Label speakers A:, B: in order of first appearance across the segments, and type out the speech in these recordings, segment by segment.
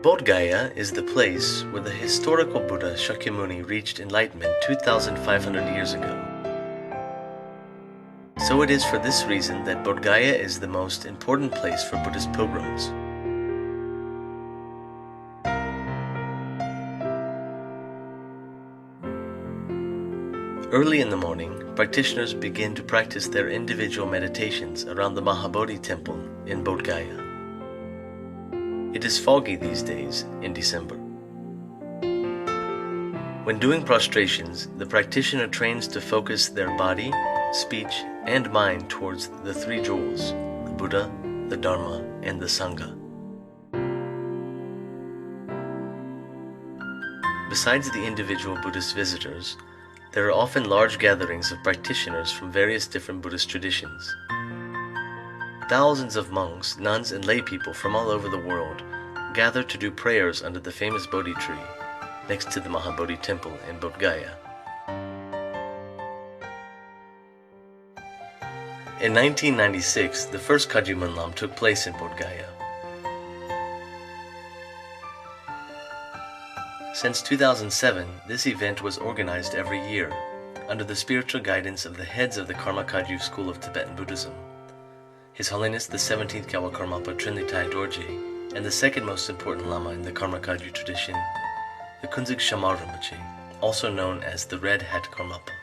A: Bodh Gaya is the place where the historical Buddha Shakyamuni reached enlightenment 2,500 years ago. So it is for this reason that Bodh Gaya is the most important place for Buddhist pilgrims. Early in the morning, practitioners begin to practice their individual meditations around the Mahabodhi temple in Bodh Gaya. It is foggy these days in December. When doing prostrations, the practitioner trains to focus their body, speech, and mind towards the three jewels, the Buddha, the Dharma, and the Sangha. Besides the individual Buddhist visitors, there are often large gatherings of practitioners from various different Buddhist traditions. Thousands of monks, nuns, and lay people from all over the world gather to do prayers under the famous Bodhi tree next to the Mahabodhi temple in Bodh Gaya. In 1996, the first Kagyu Mönlam took place in Bodh Gaya. Since 2007, this event was organized every year under the spiritual guidance of the heads of the Karma Kagyu school of Tibetan Buddhism, His Holiness the 17th Karmapa Trinlithai Dorje, and the second most important Lama in the Karma Kagyu tradition, the Kούνζιγκ Shamar Rinpoche, also known as the Red Hat Karmapa.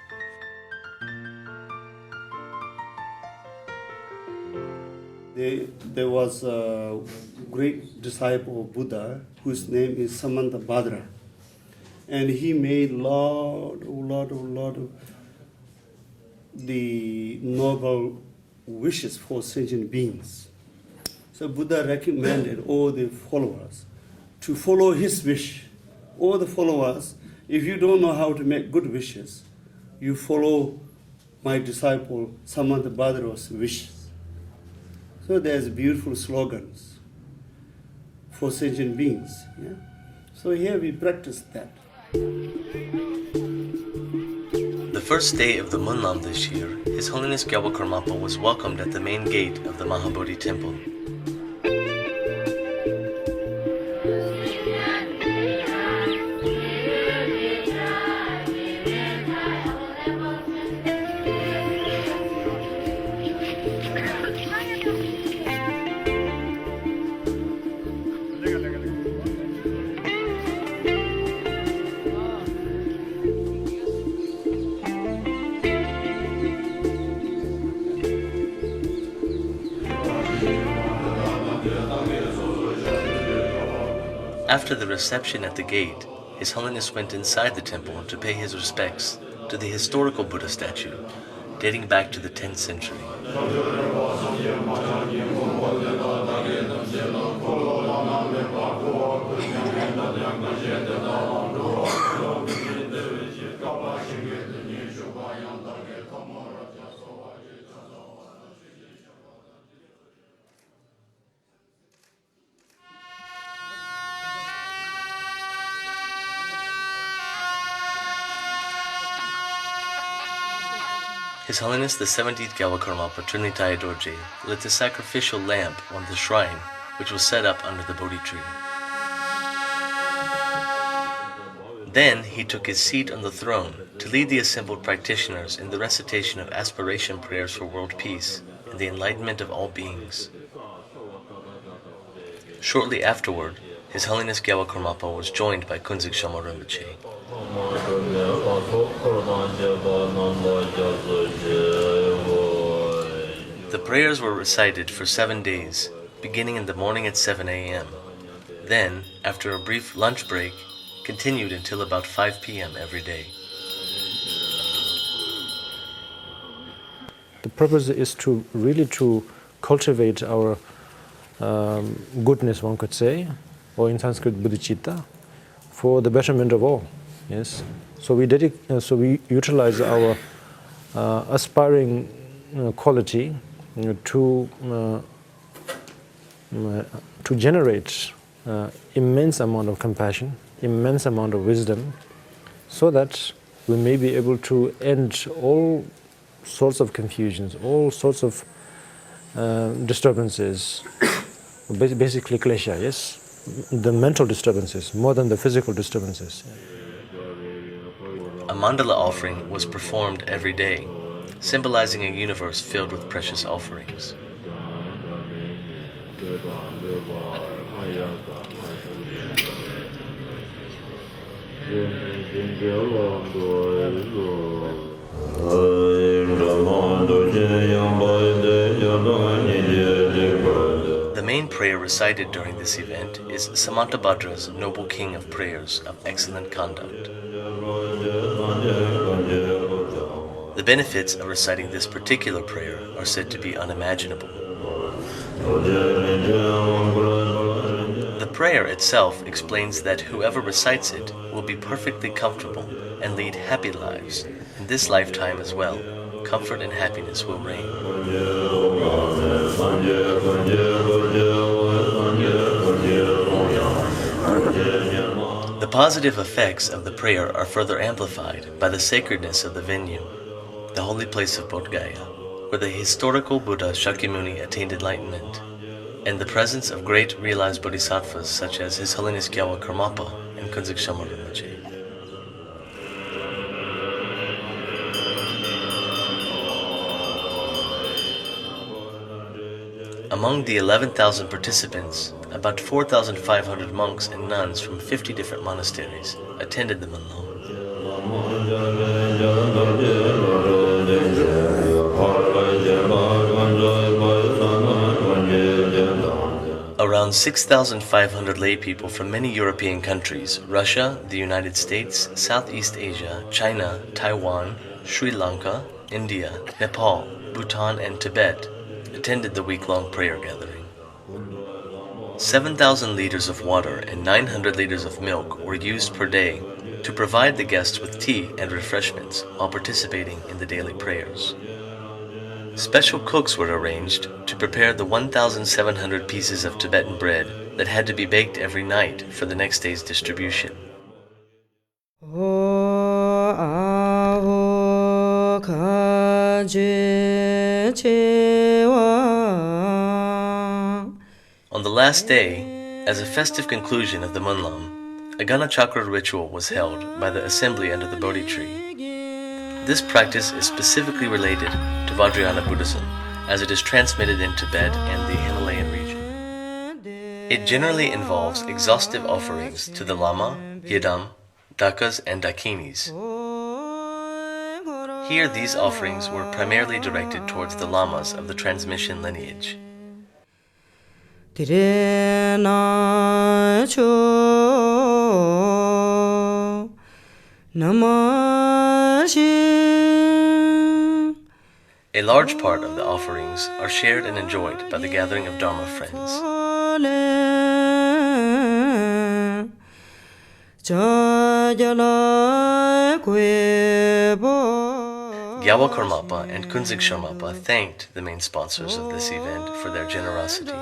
B: There was a great disciple of Buddha whose name is Samantabhadra, and he made lot of the noble wishes for sentient beings. So Buddha recommended all the followers to follow his wish. All the followers, if you don't know how to make good wishes, you follow my disciple Samantabhadra's wishes. So there's beautiful slogans for sentient beings. Yeah? So here we practice that.
A: The first day of the Monlam this year, His Holiness Gyalwa Karmapa was welcomed at the main gate of the Mahabodhi temple. After the reception at the gate, His Holiness went inside the temple to pay his respects to the historical Buddha statue, dating back to the 10th century. His Holiness the 17th Karmapa Trinlithai Dorje lit a sacrificial lamp on the shrine which was set up under the Bodhi tree. Then he took his seat on the throne to lead the assembled practitioners in the recitation of aspiration prayers for world peace and the enlightenment of all beings. Shortly afterward, His Holiness Gyalwa Karmapa was joined by Kūnzig Shamar Rinpoche. The prayers were recited for 7 days, beginning in the morning at 7 a.m. Then, after a brief lunch break, continued until about 5 p.m. every day.
C: The purpose is to really cultivate our goodness, one could say, or in Sanskrit, bodhicitta, for the betterment of all. Yes. So we utilize our aspiring quality to generate immense amount of compassion, immense amount of wisdom, so that we may be able to end all sorts of confusions, all sorts of disturbances, basically klesha, yes, the mental disturbances more than the physical disturbances.
A: A mandala offering was performed every day, symbolizing a universe filled with precious offerings. The main prayer recited during this event is Samantabhadra's Noble King of Prayers of Excellent Conduct. The benefits of reciting this particular prayer are said to be unimaginable. The prayer itself explains that whoever recites it will be perfectly comfortable and lead happy lives in this lifetime as well. Comfort and happiness will reign. The positive effects of the prayer are further amplified by the sacredness of the venue, the holy place of Bodh Gaya, where the historical Buddha Shakyamuni attained enlightenment, and the presence of great realized bodhisattvas such as His Holiness Gyalwa Karmapa and Kunzig Shamar Rinpoche. Among the 11,000 participants, about 4,500 monks and nuns from 50 different monasteries attended the Mönlam. Around 6,500 lay people from many European countries, Russia, the United States, Southeast Asia, China, Taiwan, Sri Lanka, India, Nepal, Bhutan, and Tibet attended the week-long prayer gathering. 7,000 liters of water and 900 liters of milk were used per day to provide the guests with tea and refreshments while participating in the daily prayers. Special cooks were arranged to prepare the 1,700 pieces of Tibetan bread that had to be baked every night for the next day's distribution. On the last day, as a festive conclusion of the Monlam, a Ganachakra ritual was held by the assembly under the Bodhi tree. This practice is specifically related to Vajrayana Buddhism, as it is transmitted in Tibet and the Himalayan region. It generally involves exhaustive offerings to the Lama, Yidam, Dakas, and Dakinis. Here these offerings were primarily directed towards the Lamas of the transmission lineage. A large part of the offerings are shared and enjoyed by the gathering of Dharma friends. Gyalwa Karmapa and Kunzig Shamarpa thanked the main sponsors of this event for their generosity.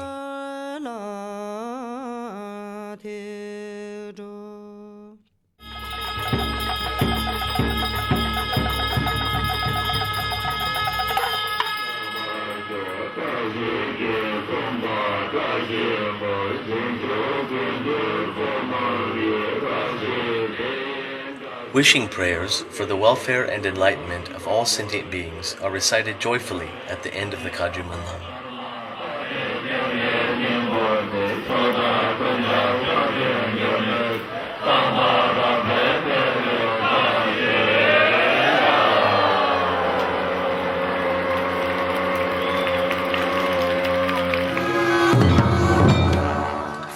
A: Wishing prayers for the welfare and enlightenment of all sentient beings are recited joyfully at the end of the Kagyu Mönlam.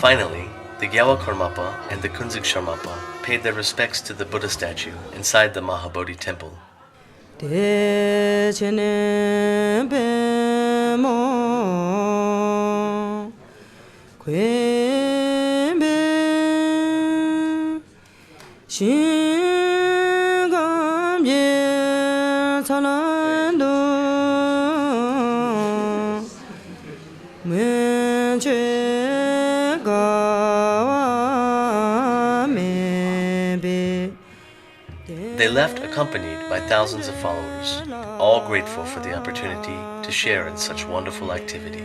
A: Finally, the Gyalwa Karmapa and the Kunzig Shamarpa paid their respects to the Buddha statue inside the Mahabodhi temple. They left accompanied by thousands of followers, all grateful for the opportunity to share in such wonderful activity.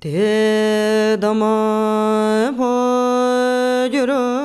D: Te dama po juro